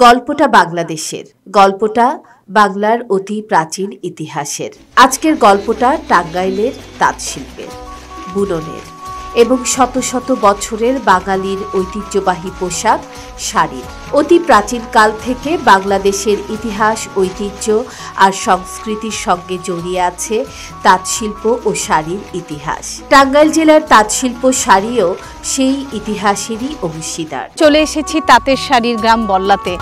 গল্পটা বাংলাদেশের, গল্পটা বাংলার অতি প্রাচীন ইতিহাসের। আজকের গল্পটা টাঙ্গাইলের তাঁত শিল্পের, বুননের এবং শত শত বছরের বাঙালির ঐতিহ্যবাহী পোশাক শাড়ির। অতি প্রাচীন কাল থেকে বাংলাদেশের ইতিহাস, ঐতিহ্য আর সংস্কৃতির সঙ্গে জড়িয়ে আছে তাঁত শিল্প ও শাড়ির ইতিহাস। টাঙ্গাইল জেলার তাঁত শিল্প শাড়িও সেই ইতিহাসেরই অংশীদার। চলে এসেছি তাঁতের শাড়ির গ্রাম বল্লাতে।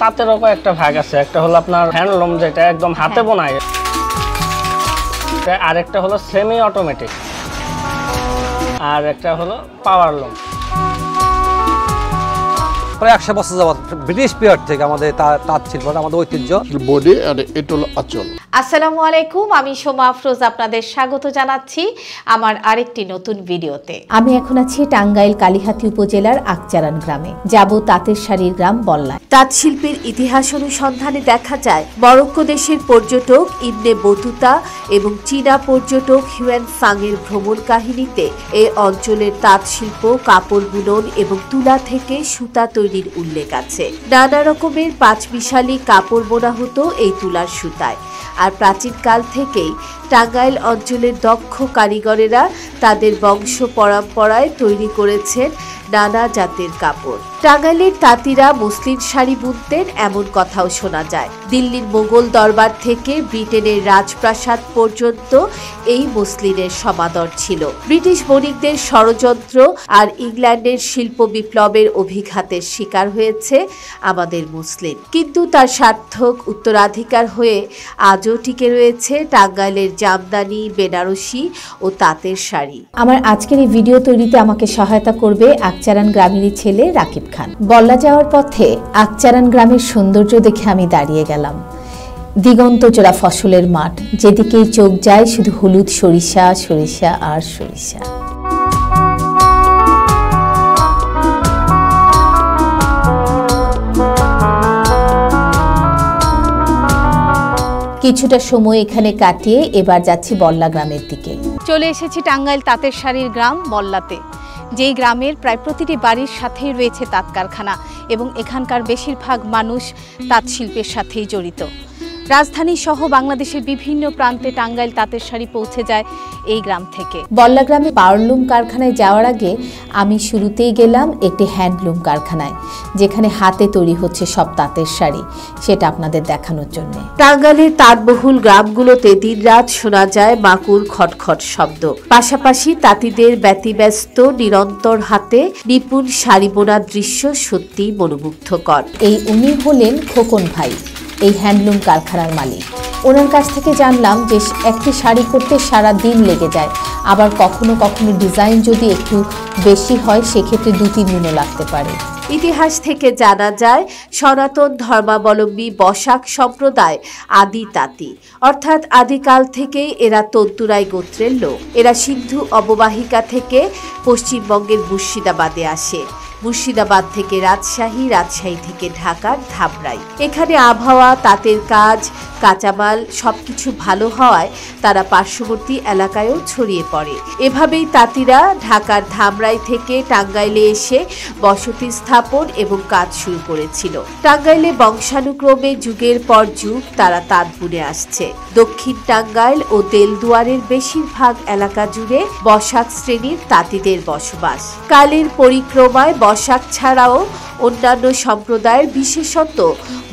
তাঁতেরও একটা ভাগ আছে, একটা হলো আপনার হ্যান্ডলুম, যেটা একদম হাতে বোনায়, আর একটা হলো সেমি অটোমেটিক, আর একটা হলো পাওয়ার লুম। প্রায় 100 বছর যাবত ব্রিটিশ পিরিয়ড থেকে আমাদের তাঁত শিল্প আমাদের ঐতিহ্য। বডি আর এটা হলো আঁচল। আসসালামু আলাইকুম, আমি সোমা আফরোজ আপনাদের স্বাগত জানাচ্ছি আমার আরেকটি নতুন ভিডিওতে। আমি এখন আছি টাঙ্গাইল কালিহাতী উপজেলার আকচারান গ্রামে। যাব তাঁতের শাড়ির গ্রাম বল্লায়। তাঁত শিল্পের ইতিহাস অনুসন্ধানে দেখা যায় মরক্কো দেশের পর্যটক ইবনে বতুতা এবং চীনা পর্যটক হিউয়েন সাংয়ের ভ্রমণ কাহিনীতে এ অঞ্চলের তাঁত শিল্প, কাপড় বুনন এবং তুলা থেকে সুতা তৈরির উল্লেখ আছে। নানা রকমের পাঁচমিশালি কাপড় বোনা হতো এই তুলার সুতায়। আর প্রাচীনকাল থেকেই টাঙ্গাইল অঞ্চলের দক্ষ কারিগরেরা তাদের বংশ পরম্পরায় তৈরি করেছেন নানা জাতের কাপড়। টাঙ্গাইলের তাঁতিরা মসলিন শাড়ি বুনতেন এমন কথাও শোনা যায়। দিল্লির মোগল দরবার থেকে ব্রিটেনের রাজপ্রাসাদ পর্যন্ত এই মসলিনের সমাদর ছিল। ব্রিটিশ বণিকদের ষড়যন্ত্র আর ইংল্যান্ডের শিল্প বিপ্লবের অভিঘাতের শিকার হয়েছে আমাদের মসলিন, কিন্তু তার সার্থক উত্তরাধিকার হয়ে আজও টিকে রয়েছে টাঙ্গাইলের জামদানি, বেনারসি ও তাঁতের শাড়ি। আমার আজকের এই ভিডিও তৈরিতে আমাকে সহায়তা করবে আকচারান গ্রামেরই ছেলে রাকিব খান। বল্লা যাওয়ার পথে আকচারান গ্রামের সৌন্দর্য দেখে আমি দাঁড়িয়ে গেলাম। দিগন্ত জোড়া ফসলের মাঠ, যেদিকেই চোখ যায় শুধু হলুদ সরিষা, সরিষা আর সরিষা। কিছুটা সময় এখানে কাটিয়ে এবার যাচ্ছি বল্লা গ্রামের দিকে। চলে এসেছি টাঙ্গাইল তাঁতের শাড়ির গ্রাম বল্লাতে, যেই গ্রামের প্রায় প্রতিটি বাড়ির সাথেই রয়েছে তাঁত কারখানা এবং এখানকার বেশিরভাগ মানুষ তাঁত শিল্পের সাথেই জড়িত। রাজধানী সহ বাংলাদেশের বিভিন্ন প্রান্তে টাঙ্গাইল তাঁতের শাড়ি পৌঁছে যায় এই গ্রাম থেকে। বল্লা গ্রামে পাওয়ারলুম কারখানায় যাওয়ার আগে আমি শুরুতেই গেলাম একটি হ্যান্ডলুম কারখানায়, যেখানে হাতে তৈরি হচ্ছে সব তাঁতের শাড়ি, সেটা আপনাদের দেখানোর জন্য। টাঙ্গাইলের তাঁতবহুল গ্রামগুলোতে দিনরাত শোনা যায় মাকুর খটখট শব্দ। পাশাপাশি তাঁতিদের ব্যতিব্যস্ত নিরন্তর হাতে নিপুণ শাড়ি বোনার দৃশ্য সত্যি মনোমুগ্ধকর। উনি হলেন খোকন ভাই, এই হ্যান্ডলুম কারখানার মালিক। ওনার কাছ থেকে জানলাম যে একটি শাড়ি করতে সারা দিন লেগে যায়, আবার কখনো কখনো ডিজাইন যদি একটু বেশি হয় সেক্ষেত্রে 2-3 দিনও লাগতে পারে। ইতিহাস থেকে জানা যায় সনাতন ধর্মাবলম্বী বসাক সম্প্রদায় আদি তাঁতি, অর্থাৎ আদিকাল থেকেই এরা তন্তুরাই গোত্রের লোক। এরা সিন্ধু অববাহিকা থেকে পশ্চিমবঙ্গের মুর্শিদাবাদে আসে, মুর্শিদাবাদ থেকে রাজশাহী, রাজশাহী থেকে ঢাকার ধামরাই। এখানে আবহাওয়া, তাঁতের কাজ, কাঁচামাল সবকিছু ভালো হওয়ায় তারা পার্শ্ববর্তী এলাকায়ও ছড়িয়ে পড়ে। এভাবেই তাঁতিরা ঢাকার ধামরাই থেকে টাঙ্গাইলে এসে বসতি স্থাপন এবং কাজ শুরু করেছিল। টাঙ্গাইলে বংশানুক্রমে যুগের পর যুগ তারা তাঁত বুনে আসছে। দক্ষিণ টাঙ্গাইল ও দেলদুয়ারের বেশিরভাগ এলাকা জুড়ে বসাক শ্রেণীর তাঁতিদের বসবাস। কালের পরিক্রমায় বসাক ছাড়াও অন্যান্য সম্প্রদায়ের, বিশেষত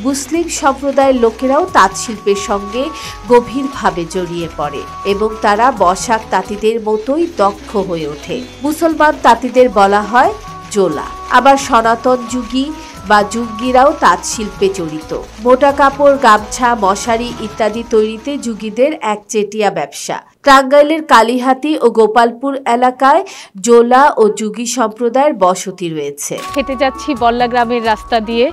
মুসলিম সম্প্রদায়ের লোকেরাও তাঁত শিল্পের সঙ্গে গভীরভাবে জড়িয়ে পড়ে এবং তারা বসাক তাঁতিদের মতোই দক্ষ হয়ে ওঠে। মুসলমান তাঁতিদের বলা হয় জোলা। আবার সনাতন যুগী বা যুগীরাও তাঁত শিল্পে জড়িত। মোটা কাপড়, গামছা, মশারি ইত্যাদি তৈরিতে যুগীদের একচেটিয়া ব্যবসা। টাঙ্গাইলের কালিহাতী ও গোপালপুর এলাকায় জোলা ও যুগী সম্প্রদায়ের বসতি রয়েছে। হেঁটে যাচ্ছি বল্লা গ্রামের রাস্তা দিয়ে।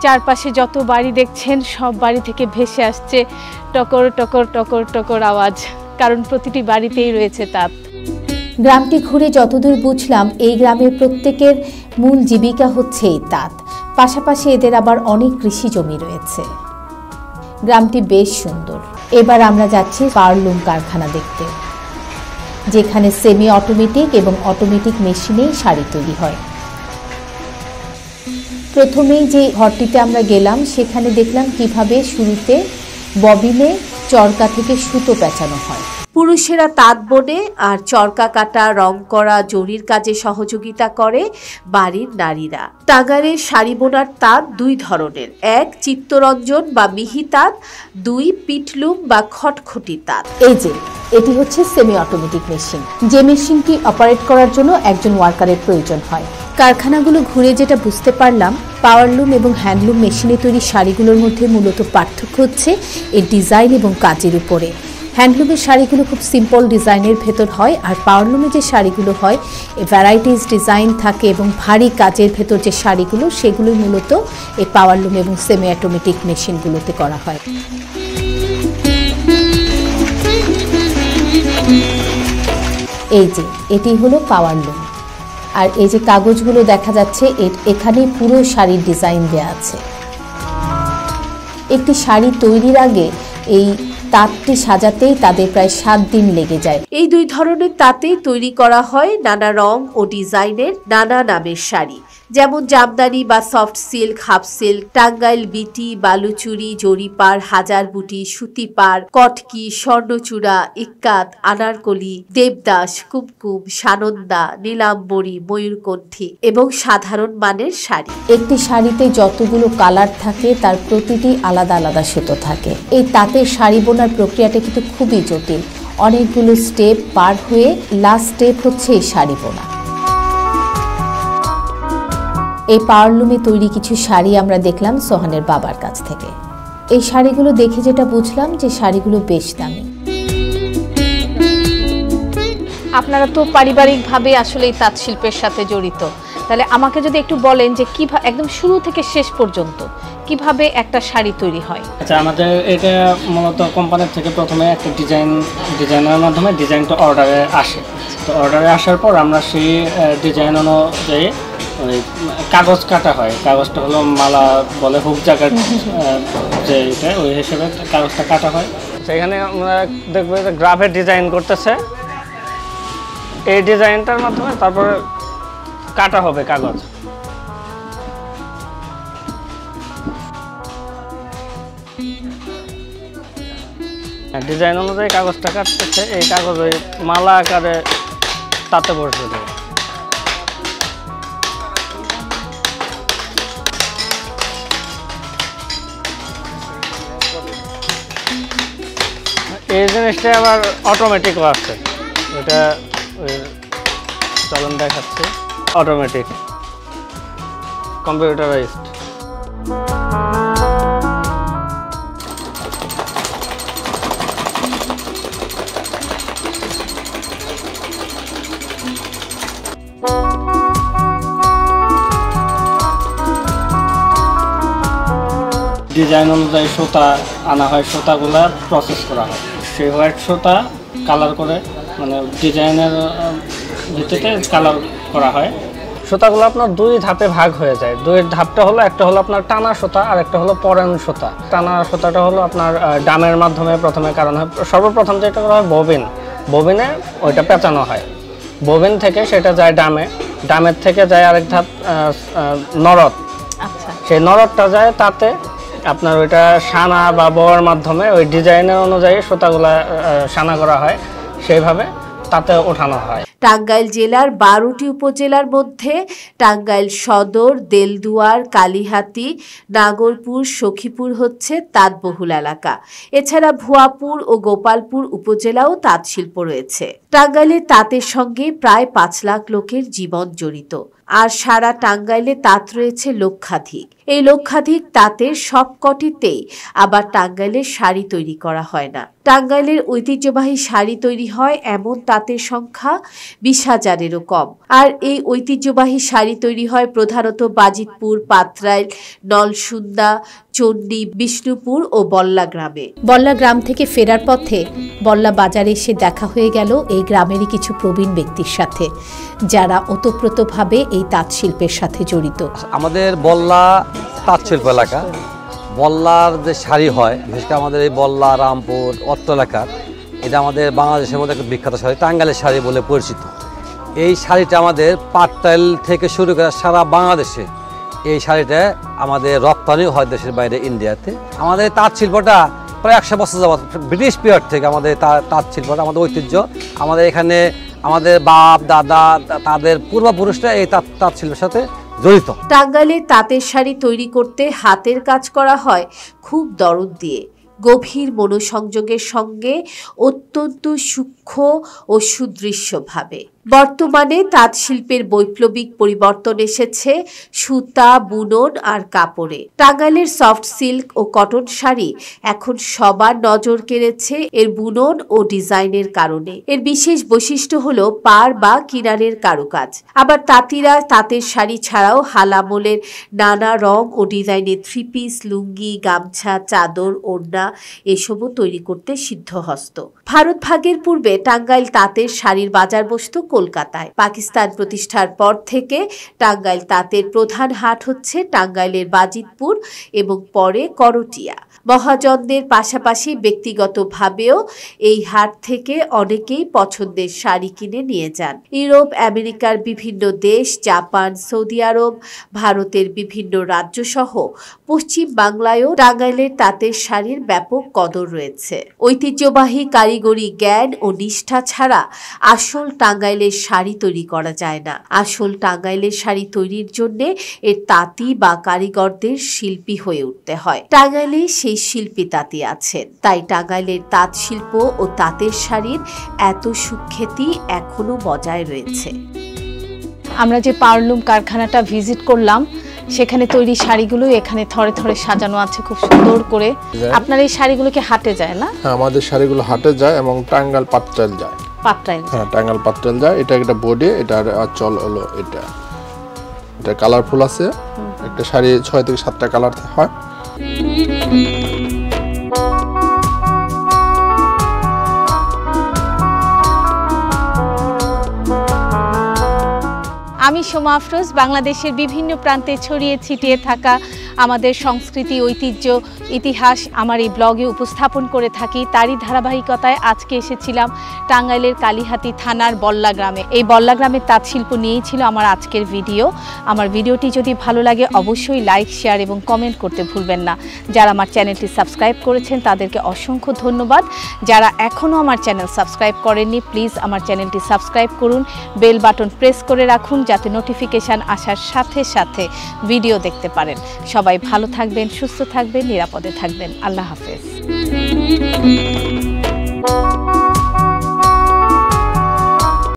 চারপাশে যত বাড়ি দেখছেন সব বাড়ি থেকে ভেসে আসছে টকর টকর টকর টকর আওয়াজ, কারণ প্রতিটি বাড়িতেই রয়েছে তাঁত। গ্রামটি ঘুরে যতদূর বুঝলাম এই গ্রামের প্রত্যেকের মূল জীবিকা হচ্ছে এই তাঁত। পাশাপাশি এদের আবার অনেক কৃষি জমি রয়েছে। গ্রামটি বেশ সুন্দর। এবার আমরা যাচ্ছি পাওয়ারলুম কারখানা দেখতে। যেখানে সেমি অটোমেটিক এবং অটোমেটিক মেশিনেই শাড়ি তৈরি হয়। প্রথমেই যে ঘরটিতে আমরা গেলাম সেখানে দেখলাম কিভাবে শুরুতে ববিনে চরকা থেকে সুতো পেঁচানো হয়। পুরুষেরা তাঁত বোনে আর চরকা কাটা, রং করা, জরির কাজে সহযোগিতা করে বাড়ির নারীরা। টাঙ্গাইলের শাড়ি বোনার তাঁত দুই ধরনের, এক চিত্তরঞ্জন বা মিহি তাঁত, দুই পিটলুম বা খটখটি তাঁত। এই যে এটি হচ্ছে সেমি অটোমেটিক মেশিন, যে মেশিনটি অপারেট করার জন্য একজন ওয়ার্কারের প্রয়োজন হয়। কারখানাগুলো ঘুরে যেটা বুঝতে পারলাম, পাওয়ারলুম এবং হ্যান্ডলুম মেশিনে তৈরি শাড়িগুলোর মধ্যে মূলত পার্থক্য হচ্ছে এর ডিজাইন এবং কাজের উপরে। হ্যান্ডলুমের শাড়িগুলো খুব সিম্পল ডিজাইনের ভেতর হয়, আর পাওয়ারলুমে যে শাড়িগুলো হয় ভ্যারাইটিস ডিজাইন থাকে এবং ভারী কাজের ভেতর যে শাড়িগুলো, সেগুলো মূলত এই পাওয়ারলুম এবং সেমি অটোমেটিক মেশিনগুলোতে করা হয়। এই যে এটি হলো পাওয়ারলুম, আর এই যে কাগজগুলো দেখা যাচ্ছে এখানে পুরো শাড়ির ডিজাইন দেওয়া আছে। একটি শাড়ি তৈরির আগে এই তাঁতটি সাজাতেই তাদের প্রায় 7 দিন লেগে যায়। এই দুই ধরনের তাঁতেই তৈরি করা হয় নানা রং ও ডিজাইনের নানা নামের শাড়ি, যেমন জামদানি বা soft silk, half silk, Tangail বিটি, বালুচুরি, জরিপার, হাজার বুটি, সুতিপার, কটকি, স্বর্ণচূড়া, ইক্কাত, আনারকলি, দেবদাস, কুমকুম, সানন্দা, নীলাম্বরী, ময়ূরকণ্ঠী এবং সাধারণ মানের শাড়ি। একটি শাড়িতে যতগুলো কালার থাকে তার প্রতিটি আলাদা আলাদা সুতো থাকে। এই তাঁতের শাড়ি বোনার প্রক্রিয়াটা কিন্তু খুবই জটিল, অনেকগুলো স্টেপ পার হয়ে লাস্ট স্টেপ হচ্ছে এই শাড়ি বোনা। এই পাওয়ারলুমে তৈরি কিছু শাড়ি আমরা দেখলাম সোহানের বাবার কাছ থেকে। এই শাড়িগুলো দেখে যেটা বুঝলাম যে শাড়িগুলো বেশ দামি। আপনারা তো পারিবারিকভাবে আসলে এই তাঁত শিল্পের সাথে জড়িত, তাহলে আমাকে যদি একটু বলেন যে কিভাবে একদম শুরু থেকে শেষ পর্যন্ত কিভাবে একটা শাড়ি তৈরি হয়। আচ্ছা, আমাদের এটা মূলত কোম্পানির থেকে প্রথমে একটা ডিজাইনের মাধ্যমে ডিজাইনটা অর্ডারে আসে। তো অর্ডারে আসার পর আমরা সেই ডিজাইন অনুযায়ী ওই কাগজ কাটা হয়। কাগজটা হলো মালা বলে, হুক জায়গার যে এটা, ওই হিসেবে কাগজটা কাটা হয়। সেখানে আমরা দেখবো যে গ্রাফের ডিজাইন করতেছে, এই ডিজাইনটার মাধ্যমে তারপরে কাটা হবে কাগজ। ডিজাইন অনুযায়ী কাগজটা কাটতেছে, এই কাগজ ওই মালা আকারে তাতে বসে দেবে। এই জিনিসটা আবার অটোমেটিকও আছে, ওটা চলন দেখাচ্ছে, অটোমেটিক কম্পিউটারাইজড। ডিজাইন অনুযায়ী সুতা আনা হয়, সুতাগুলা প্রসেস করা হয়, সেই হোয়াইট সুতা কালার করে, মানে ডিজাইনের ভিত্তিতে কালার করা হয়। সুতাগুলো আপনার দুই ধাপে ভাগ হয়ে যায়। দুই ধাপটা হলো, একটা হলো আপনার টানা সুতা আর একটা হলো পরান সুতা। টানা সুতাটা হলো আপনার ডামের মাধ্যমে প্রথমে কারণ হয়, সর্বপ্রথম যেটা করা হয় ববিনে ওইটা পেঁচানো হয়। ববিন থেকে সেটা যায় ডামে, ডামের থেকে যায় আরেক ধাপ নরদ। আচ্ছা, সেই নরদটা যায় তাতে আপনার ওইটা সানা বা বওয়ার মাধ্যমে ওই ডিজাইনের অনুযায়ী সুতাগুলা সানা করা হয়, সেইভাবে তাতে ওঠানো হয়। টাঙ্গাইল জেলার 12টি উপজেলার মধ্যে টাঙ্গাইল সদর, দেলদুয়ার, কালিহাতী, নাগরপুর, সখীপুর হচ্ছে তাঁতবহুল এলাকা। এছাড়া ভুয়াপুর ও গোপালপুর উপজেলাও তাঁত শিল্প রয়েছে। টাঙ্গাইলে তাঁতের সঙ্গে প্রায় 5 লাখ লোকের জীবন জড়িত, আর সারা টাঙ্গাইলে তাঁত রয়েছে লক্ষাধিক। এই লক্ষাধিক তাঁতের সবকটিতেই আবার টাঙ্গাইলের শাড়ি তৈরি করা হয় না। টাঙ্গাইলের ঐতিহ্যবাহী শাড়ি তৈরি হয় এমন তাঁতের সংখ্যা 20,000-এরও কম। আর এই ঐতিহ্যবাহী শাড়ি তৈরি হয় প্রধানত বাজিতপুর, পাতরাইল, নলসুন্দা, চণ্ডী, বিষ্ণুপুর ও বল্লা গ্রামে। বল্লা গ্রাম থেকে ফেরার পথে বল্লা বাজারে এসে দেখা হয়ে গেল এই গ্রামেরই কিছু প্রবীণ ব্যক্তির সাথে, যারা ওতপ্রোতভাবে এই তাঁত শিল্পের সাথে জড়িত। আমাদের বল্লা তাঁত শিল্প এলাকা, বল্লার যে শাড়ি হয়, বিশেষ করে আমাদের এই বল্লা, রামপুর, অত্র এলাকার এটা আমাদের বাংলাদেশের মধ্যে একটা বিখ্যাত শাড়ি, টাঙ্গাইলের শাড়ি বলে পরিচিত। এই শাড়িটা আমাদের পাটটাইল থেকে শুরু করে সারা বাংলাদেশে এই শাড়িটা আমাদের রপ্তানি হয় দেশের বাইরে, ইন্ডিয়াতে। আমাদের তাঁত শিল্পটা প্রায় 100 বছর যাবত, ব্রিটিশ পিরিয়ড থেকে আমাদের তাঁত শিল্পটা আমাদের ঐতিহ্য। আমাদের এখানে আমাদের বাপ দাদা তাদের পূর্বপুরুষরা এই তাঁত শিল্পের সাথে জড়িত। টাঙ্গাইলে তাঁতের শাড়ি তৈরি করতে হাতের কাজ করা হয় খুব দরদ দিয়ে, গভীর মনোসংযোগের সঙ্গে অত্যন্ত সূক্ষ্ম ও সুদৃশ্যভাবে। বর্তমানে তাঁত শিল্পের বৈপ্লবিক পরিবর্তন এসেছে সুতা, বুনন আর কাপড়ে। টাঙ্গাইলের সফট সিল্ক ও কটন শাড়ি এখন সবার নজর কেড়েছে এর বুনন ও ডিজাইনের কারণে। এর বিশেষ বৈশিষ্ট্য হলো পাড় বা কিনারের কারুকাজ। আবার তাঁতিরা তাঁতের শাড়ি ছাড়াও হালামোলের নানা রং ও ডিজাইনের 3 পিস, লুঙ্গি, গামছা, চাদর, ওড়না এসবও তৈরি করতে সিদ্ধহস্ত। ভারত ভাগের পূর্বে টাঙ্গাইল তাঁতের শাড়ির বাজার বসত কলকাতায়। পাকিস্তান প্রতিষ্ঠার পর থেকে টাঙ্গাইল তাঁতের প্রধান হাট হচ্ছে টাঙ্গাইলের বাজিতপুর এবং পরে করটিয়া। মহাজনদের পাশাপাশি ব্যক্তিগতভাবেও এই হাট থেকে অনেকেই পছন্দের শাড়ি কিনে নিয়ে যান। ইউরোপ, আমেরিকার বিভিন্ন দেশ, জাপান, সৌদি আরব, ভারতের বিভিন্ন রাজ্য সহ পশ্চিম বাংলায়ও টাঙ্গাইলের তাঁতের শাড়ির ব্যাপক কদর রয়েছে। ঐতিহ্যবাহী কারিগরি জ্ঞান ও নিষ্ঠা ছাড়া আসল টাঙ্গাইলের শাড়ি তৈরি করা যায় না। আসল টাঙ্গাইলের শাড়ি তৈরির জন্য এর তাঁতি বা কারিগরদের শিল্পী হয়ে উঠতে হয়। টাঙ্গাইলে সেই শিল্পী তাঁতি আছেন, তাই টাঙ্গাইলের তাঁত শিল্প ও তাঁতের শাড়ির এত সুখ্যাতি এখনো বজায় রয়েছে। আমরা যে পাওয়ারলুম কারখানাটা ভিজিট করলাম, সেখানে তৈরি শাড়িগুলো এখানে থরে থরে সাজানো আছে খুব সুন্দর করে। আপনার এই শাড়িগুলো কি হাটে যায় না? হ্যাঁ, আমাদের শাড়িগুলো হাটে যায় এবং টাঙ্গাইল পাটটাইল যায়। পাটটাইল? হ্যাঁ, টাঙ্গাইল পাটটাইল যায়। এটা একটা বডি, এটার আঁচল হলো এটা কালারফুল আছে। একটা শাড়ি 6 থেকে 7টা কালার হয়। আমি সোমা আফরোজ। বাংলাদেশের বিভিন্ন প্রান্তে ছড়িয়ে ছিটিয়ে থাকা আমাদের সংস্কৃতি, ঐতিহ্য, ইতিহাস আমার এই ব্লগে উপস্থাপন করে থাকি। তারই ধারাবাহিকতায় আজকে এসেছিলাম টাঙ্গাইলের কালিহাতী থানার বল্লা গ্রামে। এই বল্লা গ্রামের তাঁত শিল্প নিয়েই ছিল আমার আজকের ভিডিও। আমার ভিডিওটি যদি ভালো লাগে অবশ্যই লাইক, শেয়ার এবং কমেন্ট করতে ভুলবেন না। যারা আমার চ্যানেলটি সাবস্ক্রাইব করেছেন তাদেরকে অসংখ্য ধন্যবাদ। যারা এখনও আমার চ্যানেল সাবস্ক্রাইব করেননি, প্লিজ আমার চ্যানেলটি সাবস্ক্রাইব করুন, বেল বাটন প্রেস করে রাখুন যাতে নোটিফিকেশান আসার সাথে সাথে ভিডিও দেখতে পারেন। সবাই ভালো থাকবেন, সুস্থ থাকবেন, নিরাপদে থাকবেন। আল্লাহ হাফেজ।